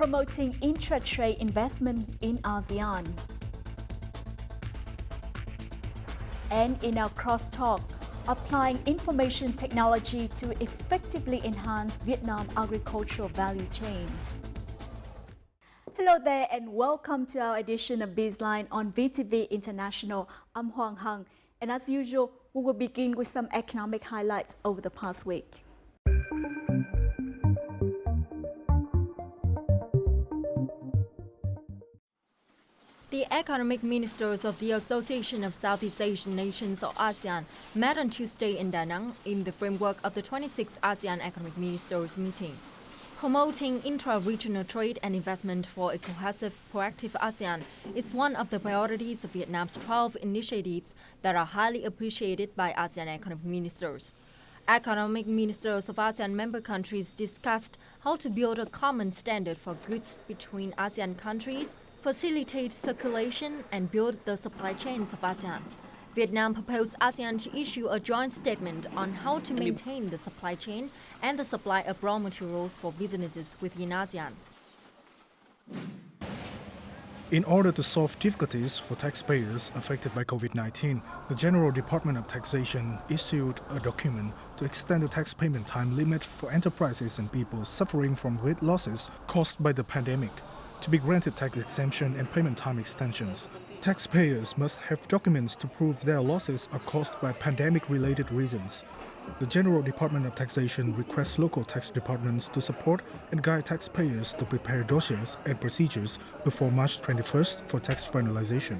promoting intra-trade investment in ASEAN. And in our crosstalk, applying information technology to effectively enhance Vietnam agricultural value chain. Hello there and welcome to our edition of BizLine on VTV International. I'm Hoàng Hằng, and as usual, we will begin with some economic highlights over the past week. The economic ministers of the Association of Southeast Asian Nations, or ASEAN, met on Tuesday in Da Nang in the framework of the 26th ASEAN Economic Ministers meeting. Promoting intra-regional trade and investment for a cohesive, proactive ASEAN is one of the priorities of Vietnam's 12 initiatives that are highly appreciated by ASEAN economic ministers. Economic ministers of ASEAN member countries discussed how to build a common standard for goods between ASEAN countries, facilitate circulation, and build the supply chains of ASEAN. Vietnam proposed ASEAN to issue a joint statement on how to maintain the supply chain and the supply of raw materials for businesses within ASEAN. In order to solve difficulties for taxpayers affected by COVID-19, the General Department of Taxation issued a document to extend the tax payment time limit for enterprises and people suffering from great losses caused by the pandemic to be granted tax exemption and payment time extensions. Taxpayers must have documents to prove their losses are caused by pandemic-related reasons. The General Department of Taxation requests local tax departments to support and guide taxpayers to prepare dossiers and procedures before March 21st for tax finalization.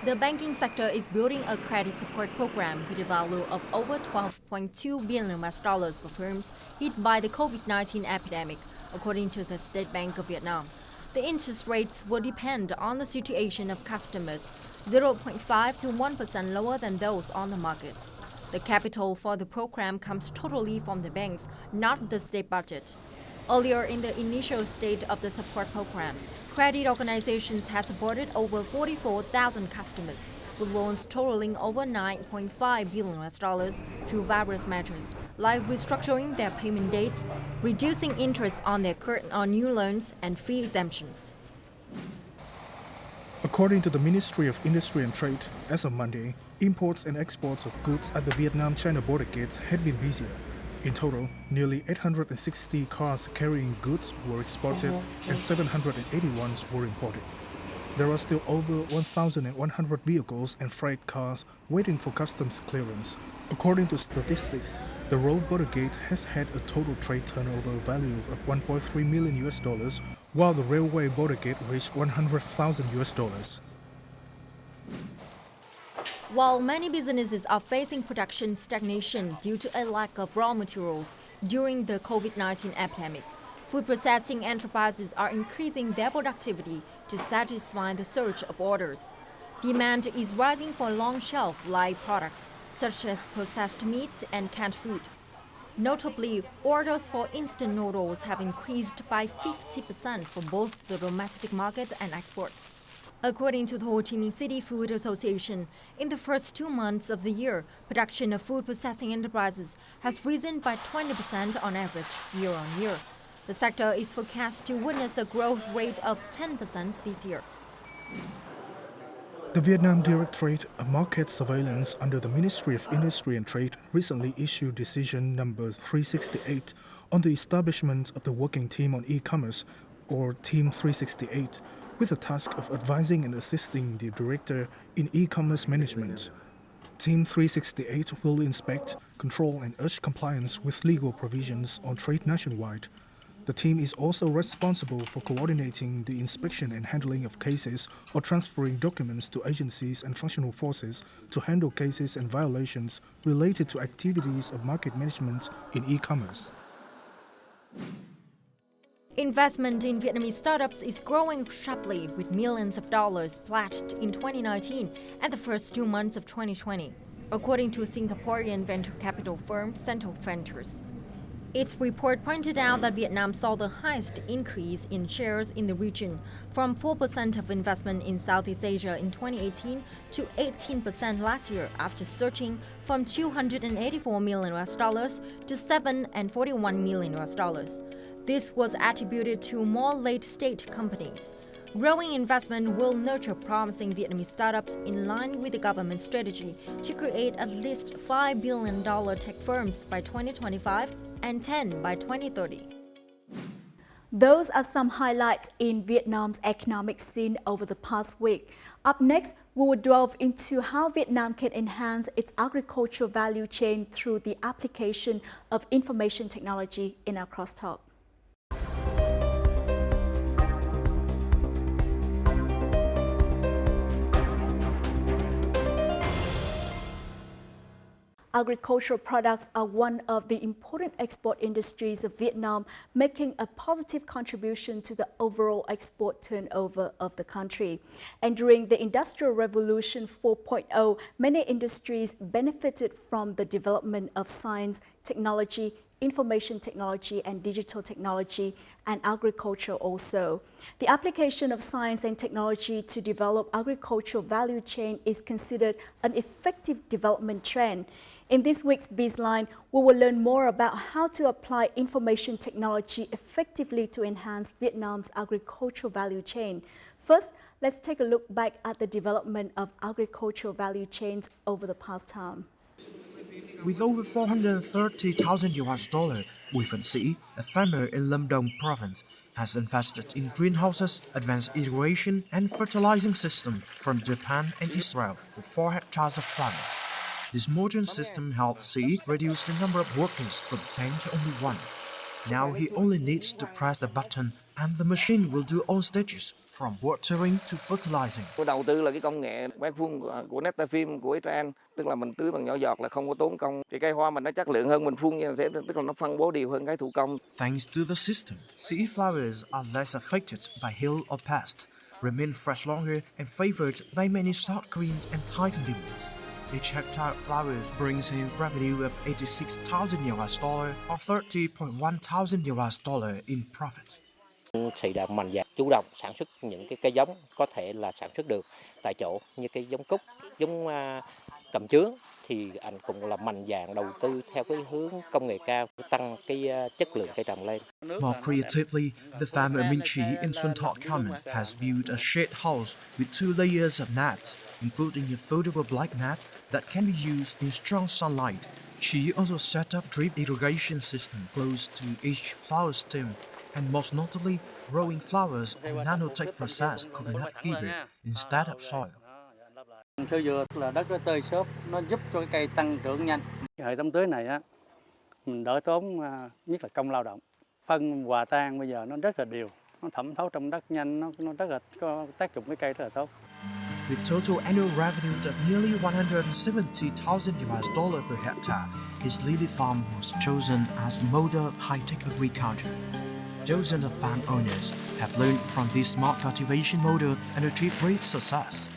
The banking sector is building a credit support program with a value of over $12.2 billion for firms hit by the COVID-19 epidemic, according to the State Bank of Vietnam. The interest rates will depend on the situation of customers, 0.5 to 1% lower than those on the market. The capital for the program comes totally from the banks, not the state budget. Earlier in the initial stage of the support program, credit organizations have supported over 44,000 customers, with loans totaling over $9.5 billion through various measures, like restructuring their payment dates, reducing interest on their current or new loans, and fee exemptions. According to the Ministry of Industry and Trade, as of Monday, imports and exports of goods at the Vietnam-China border gates had been busier. In total, nearly 860 cars carrying goods were exported and 781 were imported. There are still over 1,100 vehicles and freight cars waiting for customs clearance. According to statistics, the road border gate has had a total trade turnover value of $1.3 million, while the railway border gate reached $100,000. While many businesses are facing production stagnation due to a lack of raw materials during the COVID-19 epidemic, food processing enterprises are increasing their productivity to satisfy the surge of orders. Demand is rising for long shelf-life products such as processed meat and canned food. Notably, orders for instant noodles have increased by 50% for both the domestic market and export. According to the Ho Chi Minh City Food Association, in the first 2 months of the year, production of food processing enterprises has risen by 20% on average year-on-year. The sector is forecast to witness a growth rate of 10% this year. The Vietnam Directorate of Market Surveillance under the Ministry of Industry and Trade recently issued decision number 368 on the establishment of the Working Team on E-commerce, or Team 368, with the task of advising and assisting the Director in e-commerce management. Team 368 will inspect, control and urge compliance with legal provisions on trade nationwide. The team is also responsible for coordinating the inspection and handling of cases or transferring documents to agencies and functional forces to handle cases and violations related to activities of market management in e-commerce. Investment in Vietnamese startups is growing sharply, with millions of dollars pledged in 2019 and the first 2 months of 2020, according to Singaporean venture capital firm Central Ventures. Its report pointed out that Vietnam saw the highest increase in shares in the region, from 4% of investment in Southeast Asia in 2018 to 18% last year, after surging from $284 million to $741 million. This was attributed to more late-stage companies. Growing investment will nurture promising Vietnamese startups in line with the government's strategy to create at least $5 billion tech firms by 2025 and 10 by 2030. Those are some highlights in Vietnam's economic scene over the past week. Up next, we will delve into how Vietnam can enhance its agricultural value chain through the application of information technology in our crosstalk. Agricultural products are one of the important export industries of Vietnam, making a positive contribution to the overall export turnover of the country. And during the Industrial Revolution 4.0, many industries benefited from the development of science, technology, information technology and digital technology, and agriculture also. The application of science and technology to develop agricultural value chain is considered an effective development trend. In this week's Bizline, we will learn more about how to apply information technology effectively to enhance Vietnam's agricultural value chain. First, let's take a look back at the development of agricultural value chains over the past time. With over $430,000, Bùi Phận Sĩ, a farmer in Lâm Đồng province, has invested in greenhouses, advanced irrigation and fertilizing system from Japan and Israel with 4 hectares of land. This modern system helps Sĩ reduce the number of workers from 10 to only 1. Now he only needs to press the button and the machine will do all stages, from watering to fertilizing. Tôi đầu tư là cái công nghệ mét vuông của Netafim của Israel, tức là mình tưới bằng nhỏ giọt là không có tốn công. Thì cây hoa mình nó chất lượng hơn, mình phun như thế, tức là nó phân bố đều hơn cái thủ công. Thanks to the system, Sĩ flowers are less affected by hail or pest, remain fresh longer and favored by many short greens and tight leaves. Each hectare of flowers brings him revenue of $86,000 or $30.1 thousand in profit. Sĩ đã mạnh dạn chủ động sản xuất những cái cây giống có thể là sản xuất được tại chỗ như cây giống cúc, giống cầm chướng thì anh cũng là mạnh dạn đầu tư theo cái hướng công nghệ cao, tăng cái chất lượng cây trồng lên. More creatively, the farmer Minh Trí in Xuân Thọ Comment has built a shade house with 2 layers of net, including a foldable black net that can be used in strong sunlight. She also set up drip irrigation system close to each flower stem, and most notably, growing flowers and nanotech processed coconut fiber instead of soil. Sơ dừa là đất nó tơi xốp, nó giúp cho cái cây tăng trưởng nhanh. Cái hệ thống tưới này á, mình đỡ tốn nhất là công lao động. Phân hòa tan bây giờ nó rất là đều, nó thẩm thấu trong đất nhanh, nó rất là có tác dụng với cây rất là tốt. With total annual revenue of nearly $170,000 per hectare, his lily farm was chosen as the model of high-tech agriculture. Dozens of farm owners have learned from this smart cultivation model and achieved great success.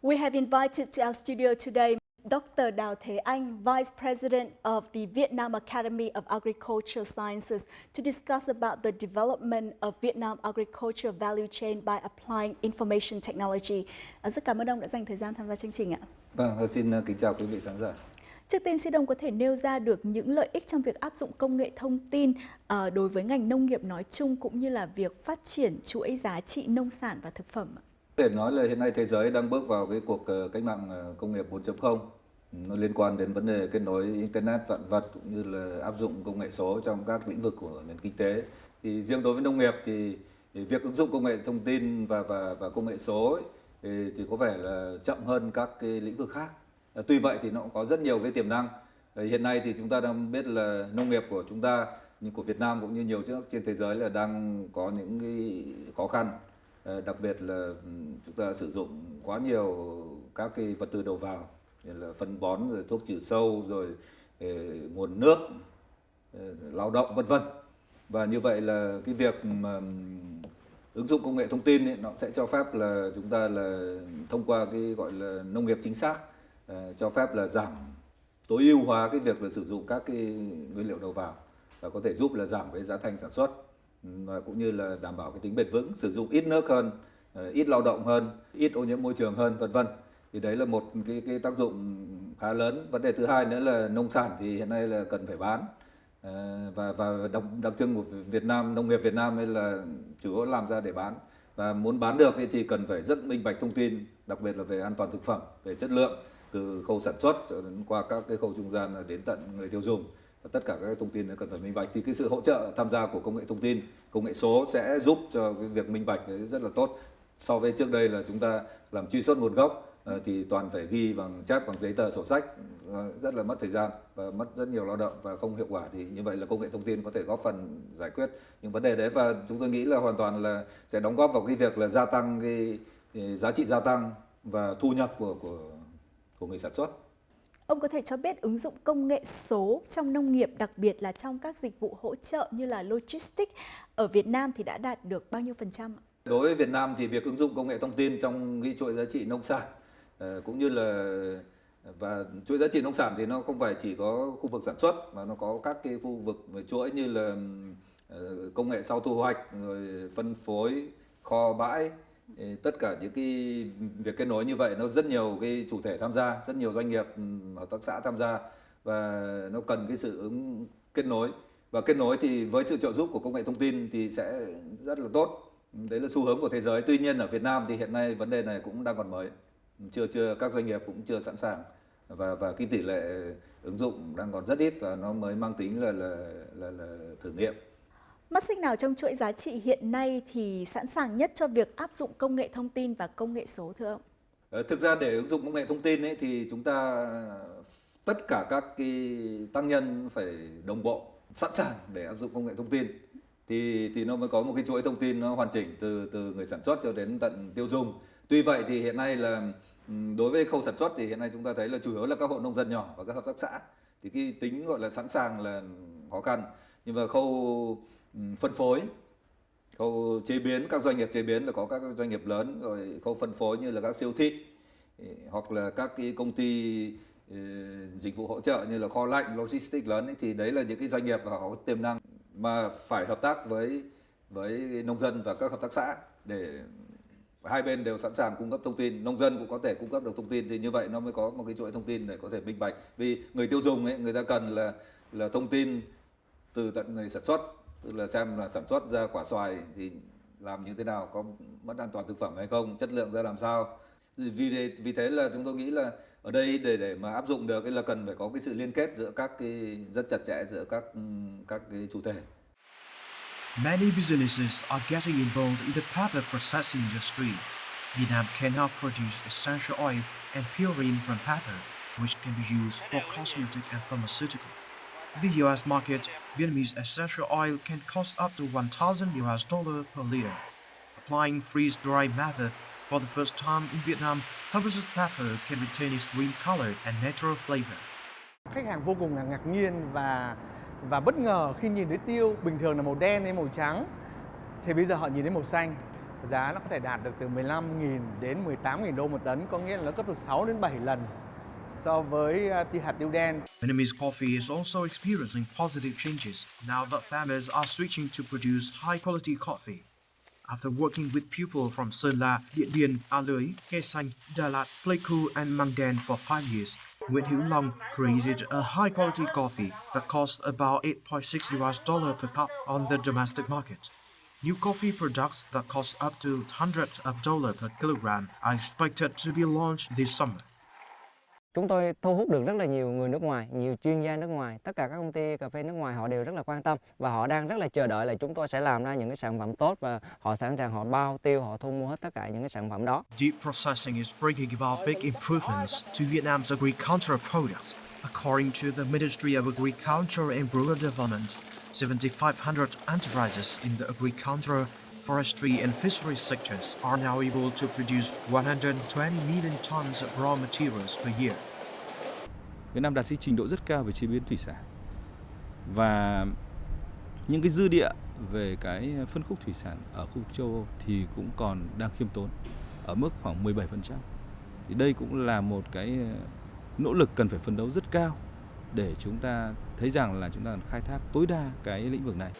We have invited to our studio today Dr. Đào Thế Anh, Vice President of the Vietnam Academy of Agricultural Sciences, to discuss about the development of Vietnam agricultural value chain by applying information technology. Rất cảm ơn ông đã dành thời gian tham gia chương trình ạ. Vâng, xin kính chào quý vị khán giả. Trước tiên, xin ông có thể nêu ra được những lợi ích trong việc áp dụng công nghệ thông tin đối với ngành nông nghiệp nói chung cũng như là việc phát triển chuỗi giá trị nông sản và thực phẩm. Để nói là hiện nay thế giới đang bước vào cái cuộc cách mạng công nghiệp 4.0. Nó liên quan đến vấn đề kết nối Internet vạn vật cũng như là áp dụng công nghệ số trong các lĩnh vực của nền kinh tế. Thì riêng đối với nông nghiệp thì việc ứng dụng công nghệ thông tin và công nghệ số ấy, thì có vẻ là chậm hơn các cái lĩnh vực khác. Tuy vậy thì nó cũng có rất nhiều cái tiềm năng. Hiện nay thì chúng ta đang biết là nông nghiệp của chúng ta, như của Việt Nam cũng như nhiều nước trên thế giới là đang có những cái khó khăn. Đặc biệt là chúng ta sử dụng quá nhiều các cái vật tư đầu vào, như là phân bón, rồi thuốc trừ sâu, rồi nguồn nước, lao động vân vân. Và như vậy là cái việc mà ứng dụng công nghệ thông tin ấy, nó sẽ cho phép là chúng ta là thông qua cái gọi là nông nghiệp chính xác, cho phép là giảm tối ưu hóa cái việc là sử dụng các cái nguyên liệu đầu vào và có thể giúp là giảm cái giá thành sản xuất và cũng như là đảm bảo cái tính bền vững, sử dụng ít nước hơn, ít lao động hơn, ít ô nhiễm môi trường hơn vân vân. Thì đấy là một cái tác dụng khá lớn. Vấn đề thứ hai nữa là nông sản thì hiện nay là cần phải bán. Và đặc trưng của Việt Nam, nông nghiệp Việt Nam ấy là chủ yếu làm ra để bán. Và muốn bán được thì cần phải rất minh bạch thông tin, đặc biệt là về an toàn thực phẩm, về chất lượng, từ khâu sản xuất cho đến qua các cái khâu trung gian đến tận người tiêu dùng. Và tất cả các thông tin cần phải minh bạch, thì cái sự hỗ trợ tham gia của công nghệ thông tin, công nghệ số sẽ giúp cho cái việc minh bạch đấy rất là tốt. So với trước đây là chúng ta làm truy xuất nguồn gốc thì toàn phải ghi bằng chép bằng giấy tờ sổ sách, rất là mất thời gian và mất rất nhiều lao động và không hiệu quả. Thì như vậy là công nghệ thông tin có thể góp phần giải quyết những vấn đề đấy, và chúng tôi nghĩ là hoàn toàn là sẽ đóng góp vào cái việc là gia tăng cái giá trị gia tăng và thu nhập của người sản xuất. Ông có thể cho biết ứng dụng công nghệ số trong nông nghiệp, đặc biệt là trong các dịch vụ hỗ trợ như là logistics ở Việt Nam thì đã đạt được bao nhiêu %? Đối với Việt Nam thì việc ứng dụng công nghệ thông tin trong cái chuỗi giá trị nông sản cũng như là và chuỗi giá trị nông sản thì nó không phải chỉ có khu vực sản xuất mà nó có các cái khu vực về chuỗi như là công nghệ sau thu hoạch, rồi phân phối, kho bãi, tất cả những cái việc kết nối như vậy nó rất nhiều cái chủ thể tham gia, rất nhiều doanh nghiệp, hợp tác xã tham gia, và nó cần cái sự kết nối, và kết nối thì với sự trợ giúp của công nghệ thông tin thì sẽ rất là tốt. Đấy là xu hướng của thế giới. Tuy nhiên ở Việt Nam thì hiện nay vấn đề này cũng đang còn mới, chưa các doanh nghiệp cũng chưa sẵn sàng, và cái tỷ lệ ứng dụng đang còn rất ít và nó mới mang tính là thử nghiệm. Mắt xích nào trong chuỗi giá trị hiện nay thì sẵn sàng nhất cho việc áp dụng công nghệ thông tin và công nghệ số thưa ông? Thực ra để ứng dụng công nghệ thông tin ấy, thì chúng ta tất cả các cái tác nhân phải đồng bộ, sẵn sàng để áp dụng công nghệ thông tin thì nó mới có một cái chuỗi thông tin nó hoàn chỉnh từ người sản xuất cho đến tận tiêu dùng. Tuy vậy thì hiện nay là đối với khâu sản xuất thì hiện nay chúng ta thấy là chủ yếu là các hộ nông dân nhỏ và các hợp tác xã, thì cái tính gọi là sẵn sàng là khó khăn. Nhưng mà khâu phân phối, khâu chế biến, các doanh nghiệp chế biến là có các doanh nghiệp lớn, rồi khâu phân phối như là các siêu thị hoặc là các cái công ty dịch vụ hỗ trợ như là kho lạnh, logistics lớn ấy, thì đấy là những cái doanh nghiệp và họ có tiềm năng mà phải hợp tác với nông dân và các hợp tác xã để hai bên đều sẵn sàng cung cấp thông tin, nông dân cũng có thể cung cấp được thông tin, thì như vậy nó mới có một cái chuỗi thông tin để có thể minh bạch. Vì người tiêu dùng ấy, người ta cần là thông tin từ tận người sản xuất, tức là xem là sản xuất ra quả xoài thì làm như thế nào, có mất an toàn thực phẩm hay không, chất lượng ra làm sao. Vì thế là chúng tôi nghĩ là ở đây để mà áp dụng được là cần phải có cái sự liên kết giữa các cái rất chặt chẽ giữa các cái chủ thể. Many businesses are getting involved in the paper processing industry. Vietnam can now produce essential oil and purine from paper, which can be used for cosmetic and pharmaceutical. In the US market, Vietnamese essential oil can cost up to $1,000 per liter. Applying freeze-dry method for the first time in Vietnam, harvested paper can retain its green color and natural flavor. Khách hàng vô cùng là ngạc nhiên và bất ngờ khi nhìn thấy tiêu bình thường là màu đen hay màu trắng, thì bây giờ họ nhìn thấy màu xanh. Giá nó có thể đạt được từ 15.000 đến 18.000 đô một tấn, có nghĩa là nó gấp được 6 đến 7 lần so với hạt tiêu đen. Vietnamese coffee is also experiencing positive changes now that farmers are switching to produce high-quality coffee. After working with people from Sơn La, Điện Biên, A Lưới, Khe Sanh, Đà Lạt, Pleiku and Măng Đen for 5 years, Nguyễn Hữu Long created a high-quality coffee that costs about $8.6 per cup on the domestic market. New coffee products that cost up to hundreds of dollars per kilogram are expected to be launched this summer. Chúng tôi thu hút được rất là nhiều người nước ngoài, nhiều chuyên gia nước ngoài. Tất cả các công ty cà phê nước ngoài họ đều rất là quan tâm và họ đang rất là chờ đợi là chúng tôi sẽ làm ra những cái sản phẩm tốt, và họ sẵn sàng họ bao tiêu, họ thu mua hết tất cả những cái sản phẩm đó. Deep processing is bringing about big improvements to Vietnam's agricultural products. According to the Ministry of Agriculture and Rural Development, 7,500 enterprises in the agricultural, forestry and fisheries sectors are now able to produce 120 million tons of raw materials per year. Việt Nam đạt trình độ rất cao về chế biến thủy sản, và những cái dư địa về cái phân khúc thủy sản ở khu vực châu Âu thì cũng còn đang khiêm tốn ở mức khoảng 17%. Thì đây cũng là một cái nỗ lực cần phải phấn đấu rất cao để chúng ta thấy rằng là chúng ta khai thác tối đa cái lĩnh vực này.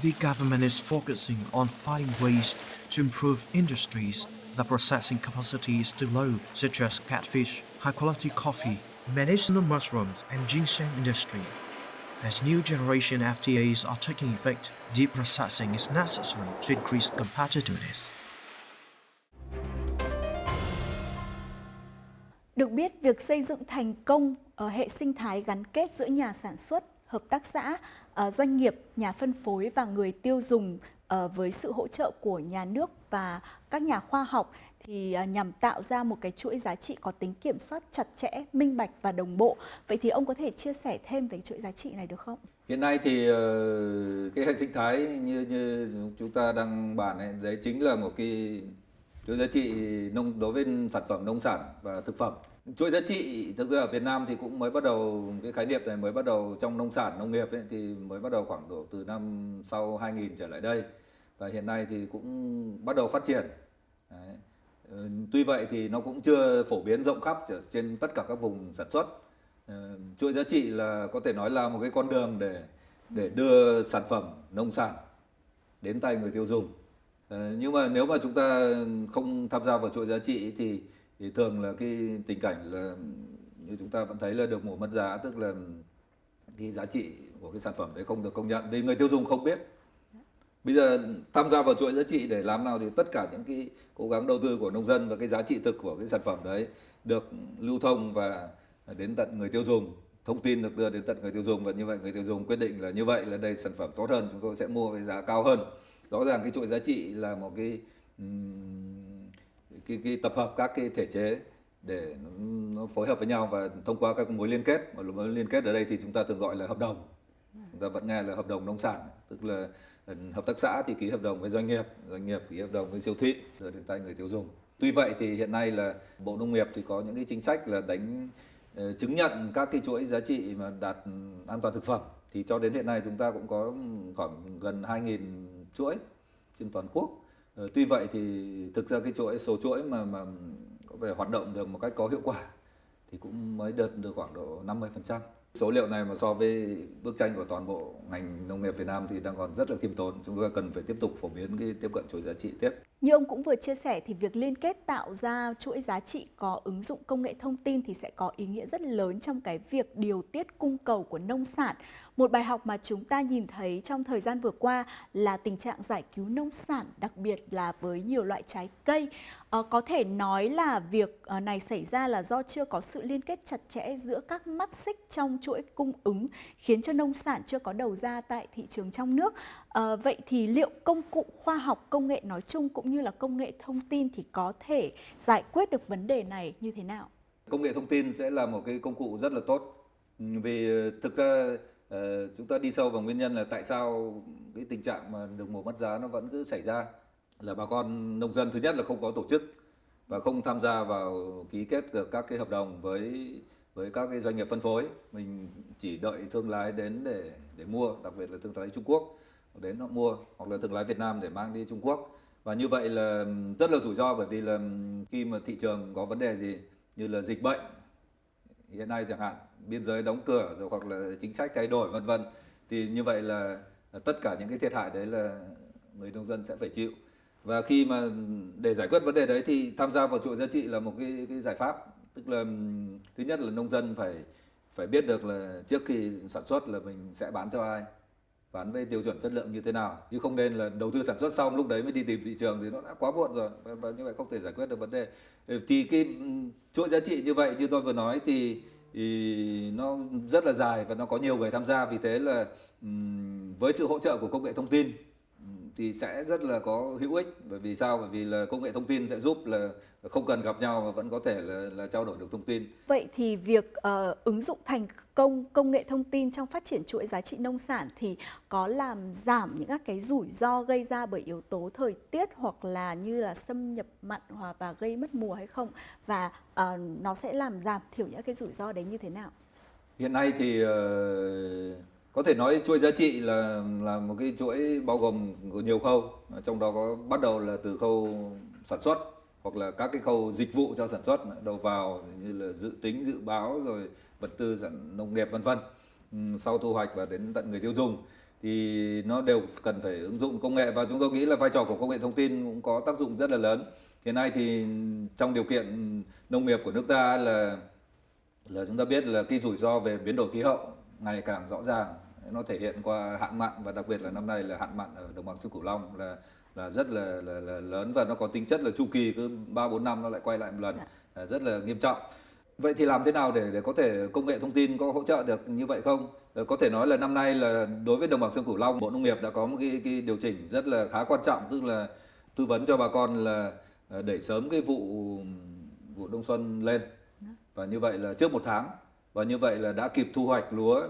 The government is focusing on finding ways to improve industries. The processing capacity is too low, such as catfish, high-quality coffee, medicinal mushrooms and ginseng industry. As new generation FTAs are taking effect, deep processing is necessary to increase competitiveness. Được biết, việc xây dựng thành công hệ sinh thái gắn kết giữa nhà sản xuất, hợp tác xã, doanh nghiệp, nhà phân phối và người tiêu dùng với sự hỗ trợ của nhà nước và các nhà khoa học thì nhằm tạo ra một cái chuỗi giá trị có tính kiểm soát chặt chẽ, minh bạch và đồng bộ. Vậy thì ông có thể chia sẻ thêm về chuỗi giá trị này được không? Hiện nay thì cái hệ sinh thái như chúng ta đang bàn ấy, đấy chính là một cái chuỗi giá trị đối với sản phẩm nông sản và thực phẩm. Chuỗi giá trị thực ra ở Việt Nam thì cũng mới bắt đầu, cái khái niệm này mới bắt đầu trong nông sản nông nghiệp ấy, thì mới bắt đầu khoảng độ từ năm sau 2000 trở lại đây, và hiện nay thì cũng bắt đầu phát triển. Đấy. Tuy vậy thì nó cũng chưa phổ biến rộng khắp trên tất cả các vùng sản xuất. Chuỗi giá trị là có thể nói là một cái con đường để đưa sản phẩm nông sản đến tay người tiêu dùng. Nhưng mà nếu mà chúng ta không tham gia vào chuỗi giá trị thì thường là cái tình cảnh là như chúng ta vẫn thấy là được mùa mất giá, tức là cái giá trị của cái sản phẩm đấy không được công nhận vì người tiêu dùng không biết. Bây giờ tham gia vào chuỗi giá trị để làm nào thì tất cả những cái cố gắng đầu tư của nông dân và cái giá trị thực của cái sản phẩm đấy được lưu thông và đến tận người tiêu dùng, thông tin được đưa đến tận người tiêu dùng, và như vậy người tiêu dùng quyết định là như vậy là đây sản phẩm tốt hơn, chúng tôi sẽ mua với giá cao hơn. Rõ ràng cái chuỗi giá trị là một cái tập hợp các cái thể chế để nó phối hợp với nhau và thông qua các mối liên kết. Và mối liên kết ở đây thì chúng ta thường gọi là hợp đồng. Chúng ta vẫn nghe là hợp đồng nông sản, tức là hợp tác xã thì ký hợp đồng với doanh nghiệp ký hợp đồng với siêu thị rồi đến tay người tiêu dùng. Tuy vậy thì hiện nay là Bộ Nông nghiệp thì có những cái chính sách là chứng nhận các cái chuỗi giá trị mà đạt an toàn thực phẩm. Thì cho đến hiện nay chúng ta cũng có khoảng gần 2.000 chuỗi trên toàn quốc. Tuy vậy thì thực ra cái số chuỗi mà có vẻ hoạt động được một cách có hiệu quả thì cũng mới được khoảng độ 50%. Số liệu này mà so với bức tranh của toàn bộ ngành nông nghiệp Việt Nam thì đang còn rất là khiêm tốn. Chúng ta cần phải tiếp tục phổ biến cái tiếp cận chuỗi giá trị tiếp. Như ông cũng vừa chia sẻ thì việc liên kết tạo ra chuỗi giá trị có ứng dụng công nghệ thông tin thì sẽ có ý nghĩa rất lớn trong cái việc điều tiết cung cầu của nông sản. Một bài học mà chúng ta nhìn thấy trong thời gian vừa qua là tình trạng giải cứu nông sản, đặc biệt là với nhiều loại trái cây. Có thể nói là việc này xảy ra là do chưa có sự liên kết chặt chẽ giữa các mắt xích trong chuỗi cung ứng, khiến cho nông sản chưa có đầu ra tại thị trường trong nước. Vậy thì liệu công cụ khoa học công nghệ nói chung cũng như là công nghệ thông tin thì có thể giải quyết được vấn đề này như thế nào? Công nghệ thông tin sẽ là một cái công cụ rất là tốt, vì thực ra chúng ta đi sâu vào nguyên nhân là tại sao cái tình trạng mà được mùa mất giá nó vẫn cứ xảy ra, là bà con nông dân thứ nhất là không có tổ chức và không tham gia vào ký kết được các cái hợp đồng với các cái doanh nghiệp phân phối. Mình chỉ đợi thương lái đến để mua, đặc biệt là thương lái Trung Quốc đến họ mua, hoặc là thương lái Việt Nam để mang đi Trung Quốc. Và như vậy là rất là rủi ro, bởi vì là khi mà thị trường có vấn đề gì như là dịch bệnh hiện nay chẳng hạn, biên giới đóng cửa rồi hoặc là chính sách thay đổi vân vân, thì như vậy là tất cả những cái thiệt hại đấy là người nông dân sẽ phải chịu. Và khi mà để giải quyết vấn đề đấy thì tham gia vào chuỗi giá trị là một cái giải pháp. Tức là thứ nhất là nông dân phải biết được là trước khi sản xuất là mình sẽ bán cho ai, bán với tiêu chuẩn chất lượng như thế nào, chứ không nên là đầu tư sản xuất xong lúc đấy mới đi tìm thị trường thì nó đã quá muộn rồi, và như vậy không thể giải quyết được vấn đề. Thì cái chuỗi giá trị như vậy như tôi vừa nói thì nó rất là dài và nó có nhiều người tham gia, vì thế là với sự hỗ trợ của công nghệ thông tin thì sẽ rất là có hữu ích. Bởi vì sao? Bởi vì là công nghệ thông tin sẽ giúp là không cần gặp nhau mà vẫn có thể là trao đổi được thông tin. Vậy thì việc ứng dụng thành công công nghệ thông tin trong phát triển chuỗi giá trị nông sản thì có làm giảm những các cái rủi ro gây ra bởi yếu tố thời tiết hoặc là như là xâm nhập mặn và gây mất mùa hay không? Và nó sẽ làm giảm thiểu những cái rủi ro đấy như thế nào? Hiện nay thì có thể nói chuỗi giá trị là một cái chuỗi bao gồm nhiều khâu, trong đó có bắt đầu là từ khâu sản xuất hoặc là các cái khâu dịch vụ cho sản xuất, đầu vào như là dự tính, dự báo, rồi vật tư nông nghiệp vân vân. Sau thu hoạch và đến tận người tiêu dùng thì nó đều cần phải ứng dụng công nghệ, và chúng tôi nghĩ là vai trò của công nghệ thông tin cũng có tác dụng rất là lớn. Hiện nay thì trong điều kiện nông nghiệp của nước ta là Là chúng ta biết là cái rủi ro về biến đổi khí hậu ngày càng rõ ràng, nó thể hiện qua hạn mặn, và đặc biệt là năm nay là hạn mặn ở đồng bằng sông Cửu Long là rất là lớn, và nó có tính chất là chu kỳ cứ 3-4 năm nó lại quay lại một lần, rất là nghiêm trọng. Vậy thì làm thế nào để có thể công nghệ thông tin có hỗ trợ được như vậy không? Có thể nói là năm nay là đối với đồng bằng sông Cửu Long, Bộ Nông nghiệp đã có một cái điều chỉnh rất là khá quan trọng, tức là tư vấn cho bà con là đẩy sớm cái vụ đông xuân lên, và như vậy là trước 1 tháng, và như vậy là đã kịp thu hoạch lúa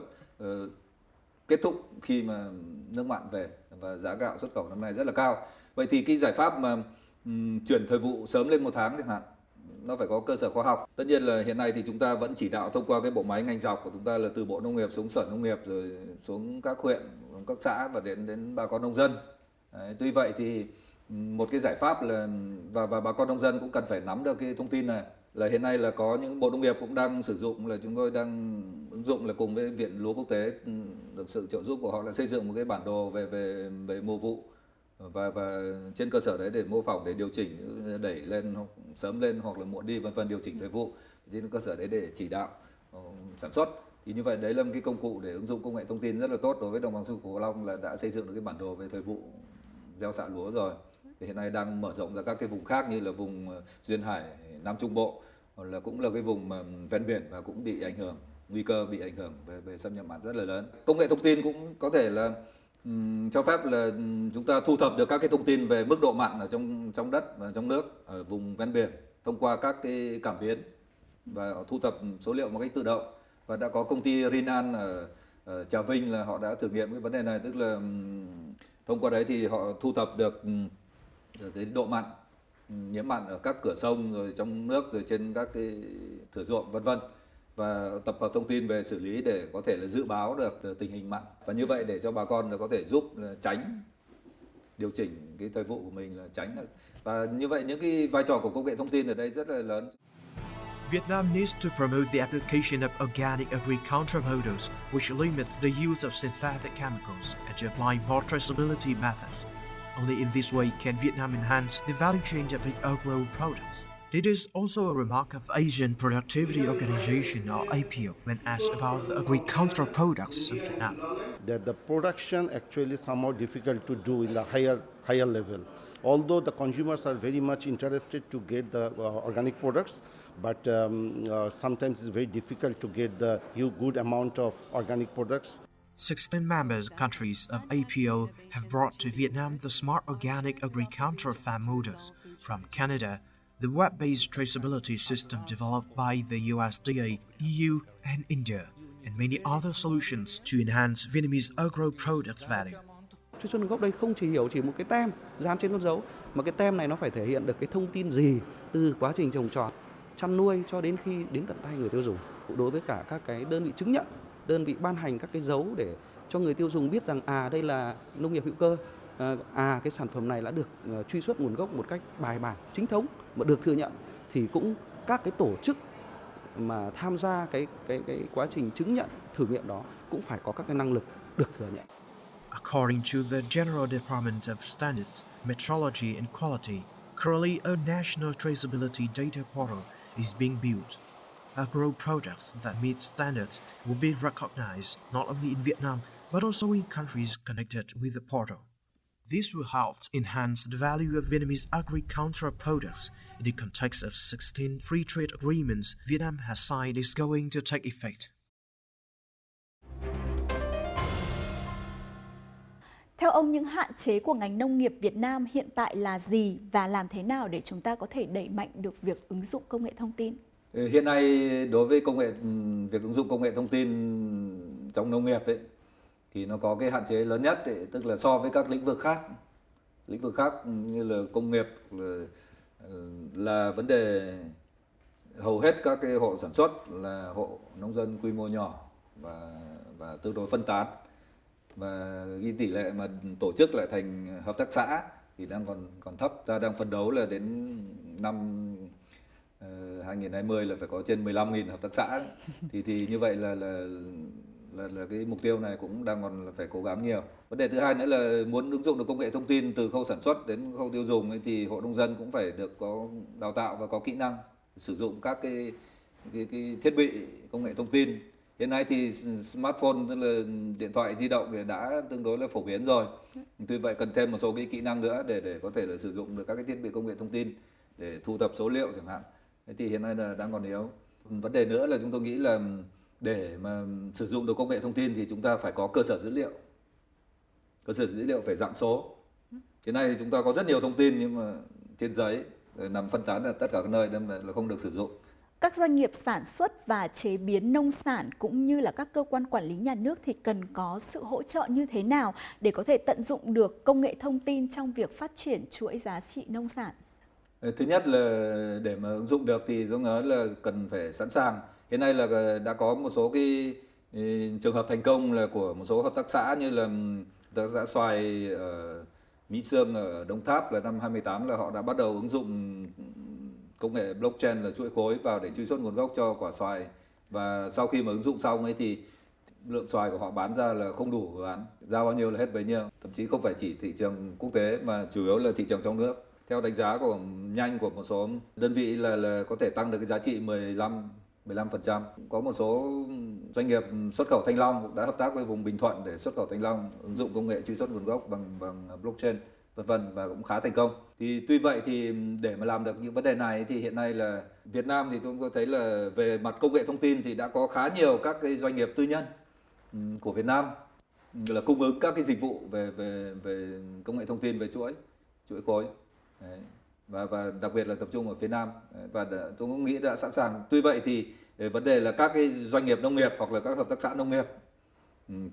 kết thúc khi mà nước mặn về, và giá gạo xuất khẩu năm nay rất là cao. Vậy thì cái giải pháp mà chuyển thời vụ sớm lên 1 tháng chẳng hạn, nó phải có cơ sở khoa học. Tất nhiên là hiện nay thì chúng ta vẫn chỉ đạo thông qua cái bộ máy ngành dọc của chúng ta, là từ Bộ Nông nghiệp xuống Sở Nông nghiệp, rồi xuống các huyện, các xã, và đến bà con nông dân. Đấy, tuy vậy thì một cái giải pháp là và bà con nông dân cũng cần phải nắm được cái thông tin này, là hiện nay là có những Bộ Nông nghiệp cũng đang sử dụng, là chúng tôi đang ứng dụng là cùng với Viện Lúa Quốc tế, được sự trợ giúp của họ, là xây dựng một cái bản đồ về mùa vụ, và trên cơ sở đấy để mô phỏng, để điều chỉnh, đẩy lên hoặc sớm lên hoặc là muộn đi, vân vân, điều chỉnh thời vụ trên cơ sở đấy để chỉ đạo sản xuất. Thì như vậy đấy là một cái công cụ để ứng dụng công nghệ thông tin rất là tốt đối với đồng bằng sông Cửu Long, là đã xây dựng được cái bản đồ về thời vụ gieo xạ lúa rồi. Thì hiện nay đang mở rộng ra các cái vùng khác, như là vùng duyên hải Nam Trung Bộ, hoặc là cũng là cái vùng ven biển, và cũng bị ảnh hưởng, nguy cơ bị ảnh hưởng về xâm nhập mặn rất là lớn. Công nghệ thông tin cũng có thể là cho phép là chúng ta thu thập được các cái thông tin về mức độ mặn ở trong đất và trong nước ở vùng ven biển thông qua các cái cảm biến, và thu thập số liệu một cách tự động. Và đã có công ty Rinan ở Trà Vinh là họ đã thử nghiệm cái vấn đề này, tức là thông qua đấy thì họ thu thập được cái độ mặn, nhiễm mặn ở các cửa sông, rồi trong nước, rồi trên các cái thửa ruộng, vân vân, và tập hợp thông tin về xử lý để có thể là dự báo được tình hình mặn, và như vậy để cho bà con là có thể giúp là tránh, điều chỉnh cái thời vụ của mình, là tránh được. Và như vậy những cái vai trò của công nghệ thông tin ở đây rất là lớn. Vietnam needs to promote the application of organic agriculture models, which limit the use of synthetic chemicals, and to apply more traceability methods. Only in this way can Vietnam enhance the value chain of its agro products. It is also a remark of Asian Productivity Organization, or APO, when asked about the agricultural products of Vietnam. That the production actually is somehow difficult to do in the higher level. Although the consumers are very much interested to get the organic products, but sometimes it's very difficult to get the good amount of organic products. 16 member countries of APO have brought to Vietnam the smart organic agricultural farm models. From Canada, the web-based traceability system developed by the USDA, EU, and India, and many other solutions to enhance Vietnamese agro-products value. Truy xuất nguồn gốc đây không chỉ hiểu chỉ một cái tem dán trên con dấu, mà cái tem này nó phải thể hiện được cái thông tin gì từ quá trình trồng trọt, chăn nuôi cho đến khi đến tận tay người tiêu dùng. Đối với cả các cái đơn vị chứng nhận, đơn vị ban hành các cái dấu để cho người tiêu dùng biết rằng đây là nông nghiệp hữu cơ, cái sản phẩm này đã được truy xuất nguồn gốc một cách bài bản, chính thống mà được thừa nhận, thì cũng các cái tổ chức mà tham gia cái quá trình chứng nhận thử nghiệm đó cũng phải có các cái năng lực được thừa nhận. According to the General Department of Standards, Metrology and Quality, currently a national traceability data portal is being built. Agro products that meet standards will be recognized not only in Vietnam but also in countries connected with the portal. This will help enhance the value of Vietnamese agricultural products in the context of 16 free trade agreements Vietnam has signed is going to take effect. Theo ông, những hạn chế của ngành nông nghiệp Việt Nam hiện tại là gì, và làm thế nào để chúng ta có thể đẩy mạnh được việc ứng dụng công nghệ thông tin? Hiện nay đối với việc ứng dụng công nghệ thông tin trong nông nghiệp ấy, thì nó có cái hạn chế lớn nhất ấy, tức là so với các lĩnh vực khác như là công nghiệp là vấn đề hầu hết các cái hộ sản xuất là hộ nông dân quy mô nhỏ và tương đối phân tán, và cái tỷ lệ mà tổ chức lại thành hợp tác xã thì đang còn thấp. Ta đang phấn đấu là đến năm 2020 là phải có trên 15.000 hợp tác xã. Thì như vậy là cái mục tiêu này cũng đang còn là phải cố gắng nhiều. Vấn đề thứ hai nữa là muốn ứng dụng được công nghệ thông tin từ khâu sản xuất đến khâu tiêu dùng ấy, thì hộ nông dân cũng phải được có đào tạo và có kỹ năng sử dụng các cái cái thiết bị công nghệ thông tin. Hiện nay thì smartphone, tức là điện thoại di động thì đã tương đối là phổ biến rồi. Tuy vậy cần thêm một số cái kỹ năng nữa để có thể là sử dụng được các cái thiết bị công nghệ thông tin để thu thập số liệu chẳng hạn. Thế thì hiện nay là đang còn yếu. Vấn đề nữa là chúng tôi nghĩ là để mà sử dụng được công nghệ thông tin thì chúng ta phải có cơ sở dữ liệu. Cơ sở dữ liệu phải dạng số. Hiện nay thì chúng ta có rất nhiều thông tin nhưng mà trên giấy nằm phân tán ở tất cả các nơi nên là không được sử dụng. Các doanh nghiệp sản xuất và chế biến nông sản cũng như là các cơ quan quản lý nhà nước thì cần có sự hỗ trợ như thế nào để có thể tận dụng được công nghệ thông tin trong việc phát triển chuỗi giá trị nông sản? Thứ nhất là để mà ứng dụng được thì tôi nói là cần phải sẵn sàng. Hiện nay là đã có một số cái trường hợp thành công là của một số hợp tác xã như là hợp tác xã xoài ở Mỹ Sương ở Đồng Tháp là năm 2018 là họ đã bắt đầu ứng dụng công nghệ blockchain là chuỗi khối vào để truy xuất nguồn gốc cho quả xoài, và sau khi mà ứng dụng xong ấy thì lượng xoài của họ bán ra là không đủ bán, giao bao nhiêu là hết bấy nhiêu, thậm chí không phải chỉ thị trường quốc tế mà chủ yếu là thị trường trong nước. Theo đánh giá của nhanh của một số đơn vị là có thể tăng được cái giá trị 15%. Có một số doanh nghiệp xuất khẩu thanh long cũng đã hợp tác với vùng Bình Thuận để xuất khẩu thanh long ứng dụng công nghệ truy xuất nguồn gốc bằng blockchain vân và cũng khá thành công. Thì tuy vậy thì để mà làm được những vấn đề này thì hiện nay là Việt Nam thì tôi có thấy là về mặt công nghệ thông tin thì đã có khá nhiều các cái doanh nghiệp tư nhân của Việt Nam là cung ứng các cái dịch vụ về công nghệ thông tin về chuỗi khối. Đấy. Và đặc biệt là tập trung ở phía Nam, và tôi cũng nghĩ đã sẵn sàng. Tuy vậy thì vấn đề là các cái doanh nghiệp nông nghiệp hoặc là các hợp tác xã nông nghiệp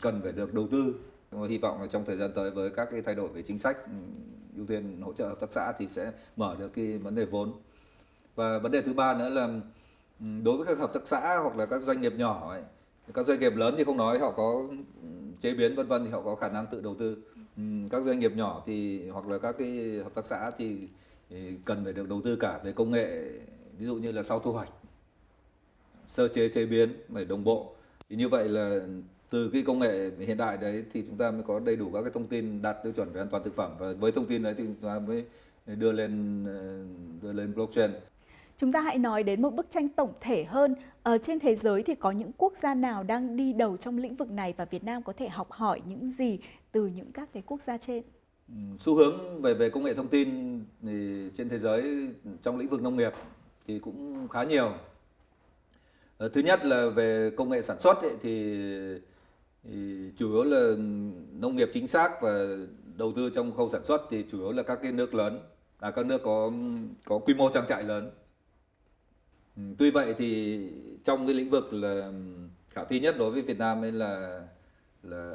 cần phải được đầu tư. Tôi hy vọng là trong thời gian tới với các cái thay đổi về chính sách ưu tiên hỗ trợ hợp tác xã thì sẽ mở được cái vấn đề vốn. Và vấn đề thứ ba nữa là đối với các hợp tác xã hoặc là các doanh nghiệp nhỏ ấy, các doanh nghiệp lớn thì không nói, họ có chế biến vân thì họ có khả năng tự đầu tư. Các doanh nghiệp nhỏ thì hoặc là các cái hợp tác xã thì cần phải được đầu tư cả về công nghệ, ví dụ như là sau thu hoạch, sơ chế chế biến phải đồng bộ. Thì như vậy là từ cái công nghệ hiện đại đấy thì chúng ta mới có đầy đủ các cái thông tin đạt tiêu chuẩn về an toàn thực phẩm, và với thông tin đấy thì chúng ta mới đưa lên blockchain. Chúng ta hãy nói đến một bức tranh tổng thể hơn. Ở trên thế giới thì có những quốc gia nào đang đi đầu trong lĩnh vực này và Việt Nam có thể học hỏi những gì từ những các cái quốc gia trên? Xu hướng về công nghệ thông tin thì trên thế giới trong lĩnh vực nông nghiệp thì cũng khá nhiều. Thứ nhất là về công nghệ sản xuất ấy, thì chủ yếu là nông nghiệp chính xác và đầu tư trong khâu sản xuất thì chủ yếu là các cái nước lớn, các nước có quy mô trang trại lớn. Tuy vậy thì trong cái lĩnh vực là khả thi nhất đối với Việt Nam ấy là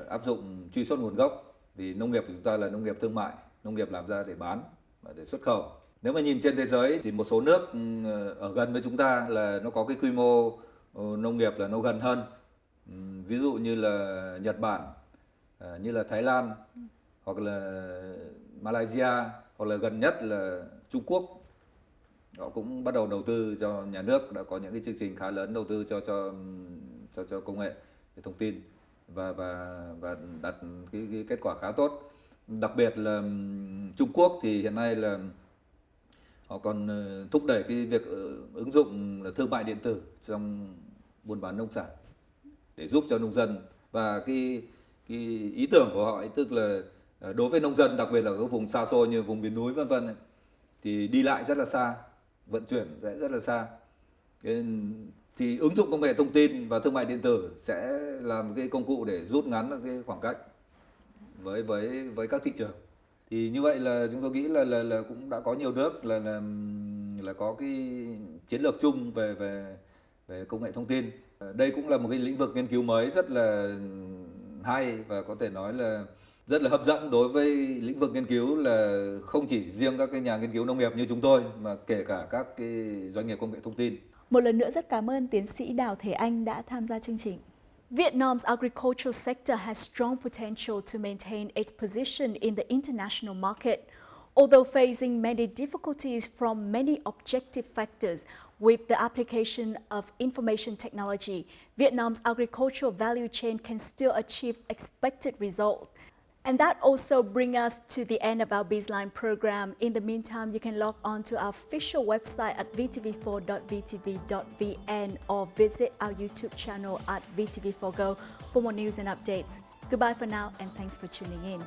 áp dụng truy xuất nguồn gốc, vì nông nghiệp của chúng ta là nông nghiệp thương mại, nông nghiệp làm ra để bán và để xuất khẩu. Nếu mà nhìn trên thế giới thì một số nước ở gần với chúng ta là nó có cái quy mô nông nghiệp là nó gần hơn. Ví dụ như là Nhật Bản, như là Thái Lan, hoặc là Malaysia, hoặc là gần nhất là Trung Quốc. Họ cũng bắt đầu đầu tư cho nhà nước, đã có những cái chương trình khá lớn đầu tư cho công nghệ thông tin và đạt cái kết quả khá tốt. Đặc biệt là Trung Quốc thì hiện nay là họ còn thúc đẩy cái việc ứng dụng thương mại điện tử trong buôn bán nông sản để giúp cho nông dân, và cái ý tưởng của họ ấy, tức là đối với nông dân, đặc biệt là các vùng xa xôi như vùng miền núi vân thì đi lại rất là xa, vận chuyển rất là xa. Thì ứng dụng công nghệ thông tin và thương mại điện tử sẽ là một cái công cụ để rút ngắn cái khoảng cách với các thị trường. Thì như vậy là chúng tôi nghĩ là cũng đã có nhiều nước là có cái chiến lược chung về công nghệ thông tin. Đây cũng là một cái lĩnh vực nghiên cứu mới rất là hay và có thể nói là rất là hấp dẫn đối với lĩnh vực nghiên cứu, là không chỉ riêng các cái nhà nghiên cứu nông nghiệp như chúng tôi mà kể cả các cái doanh nghiệp công nghệ thông tin. Một lần nữa rất cảm ơn tiến sĩ Đào Thế Anh đã tham gia chương trình. Vietnam's agricultural sector has strong potential to maintain its position in the international market. Although facing many difficulties from many objective factors, with the application of information technology, Vietnam's agricultural value chain can still achieve expected results. And that also brings us to the end of our BizLine program. In the meantime, you can log on to our official website at vtv4.vtv.vn or visit our YouTube channel at VTV4Go for more news and updates. Goodbye for now, and thanks for tuning in.